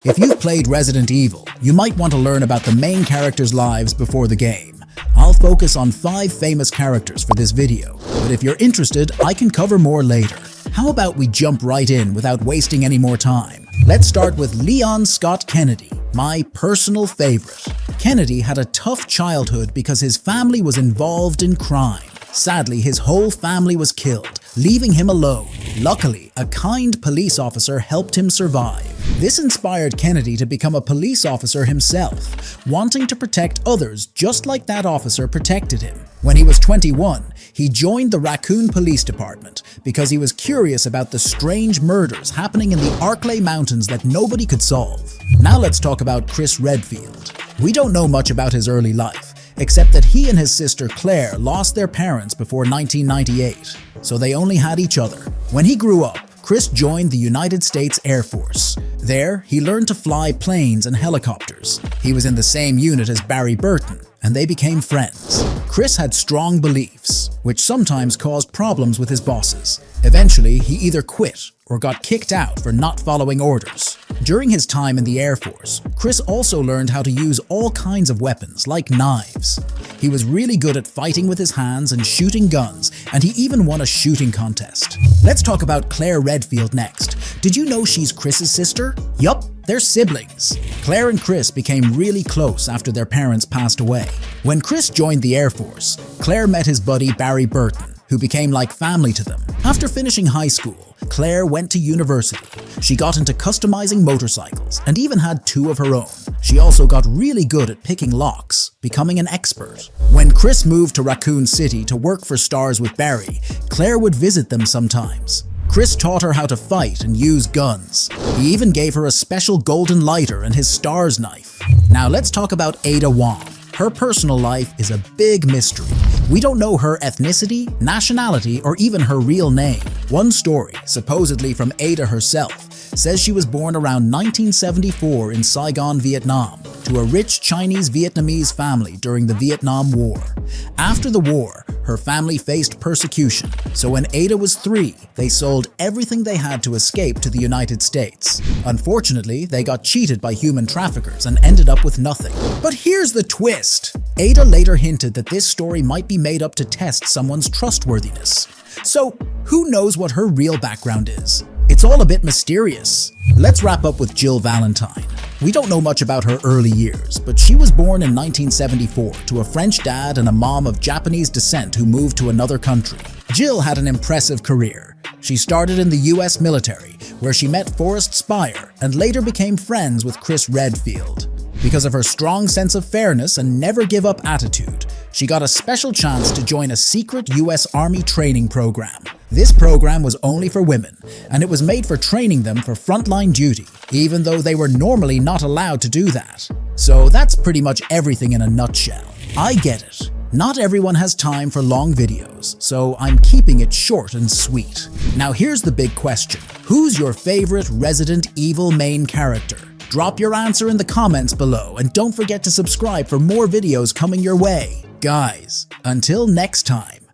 If you've played Resident Evil, you might want to learn about the main characters' lives before the game. I'll focus on 5 famous characters for this video, but if you're interested, I can cover more later. How about we jump right in without wasting any more time? Let's start with Leon Scott Kennedy, my personal favorite. Kennedy had a tough childhood because his family was involved in crime. Sadly, his whole family was killed, leaving him alone. Luckily, a kind police officer helped him survive. This inspired Kennedy to become a police officer himself, wanting to protect others just like that officer protected him. When he was 21, he joined the Raccoon Police Department because he was curious about the strange murders happening in the Arklay Mountains that nobody could solve. Now let's talk about Chris Redfield. We don't know much about his early life, except that he and his sister Claire lost their parents before 1998, so they only had each other. When he grew up, Chris joined the United States Air Force. There, he learned to fly planes and helicopters. He was in the same unit as Barry Burton, and they became friends. Chris had strong beliefs, which sometimes caused problems with his bosses. Eventually, he either quit or got kicked out for not following orders. During his time in the Air Force, Chris also learned how to use all kinds of weapons, like knives. He was really good at fighting with his hands and shooting guns, and he even won a shooting contest. Let's talk about Claire Redfield next. Did you know she's Chris's sister? Yup, they're siblings. Claire and Chris became really close after their parents passed away. When Chris joined the Air Force, Claire met his buddy Barry Burton, who became like family to them. After finishing high school, Claire went to university. She got into customizing motorcycles and even had 2 of her own. She also got really good at picking locks, becoming an expert. When Chris moved to Raccoon City to work for Stars with Barry, Claire would visit them sometimes. Chris taught her how to fight and use guns. He even gave her a special golden lighter and his Stars knife. Now let's talk about Ada Wong. Her personal life is a big mystery. We don't know her ethnicity, nationality, or even her real name. One story, supposedly from Ada herself, says she was born around 1974 in Saigon, Vietnam, to a rich Chinese-Vietnamese family during the Vietnam War. After the war, her family faced persecution, so when Ada was 3, they sold everything they had to escape to the United States. Unfortunately, they got cheated by human traffickers and ended up with nothing. But here's the twist! Ada later hinted that this story might be made up to test someone's trustworthiness. So, who knows what her real background is? It's all a bit mysterious. Let's wrap up with Jill Valentine. We don't know much about her early years, but she was born in 1974 to a French dad and a mom of Japanese descent who moved to another country. Jill had an impressive career. She started in the US military, where she met Forrest Spire and later became friends with Chris Redfield. Because of her strong sense of fairness and never-give-up attitude, she got a special chance to join a secret US Army training program. This program was only for women, and it was made for training them for frontline duty, even though they were normally not allowed to do that. So that's pretty much everything in a nutshell. I get it. Not everyone has time for long videos, so I'm keeping it short and sweet. Now here's the big question. Who's your favorite Resident Evil main character? Drop your answer in the comments below, and don't forget to subscribe for more videos coming your way. Guys, until next time.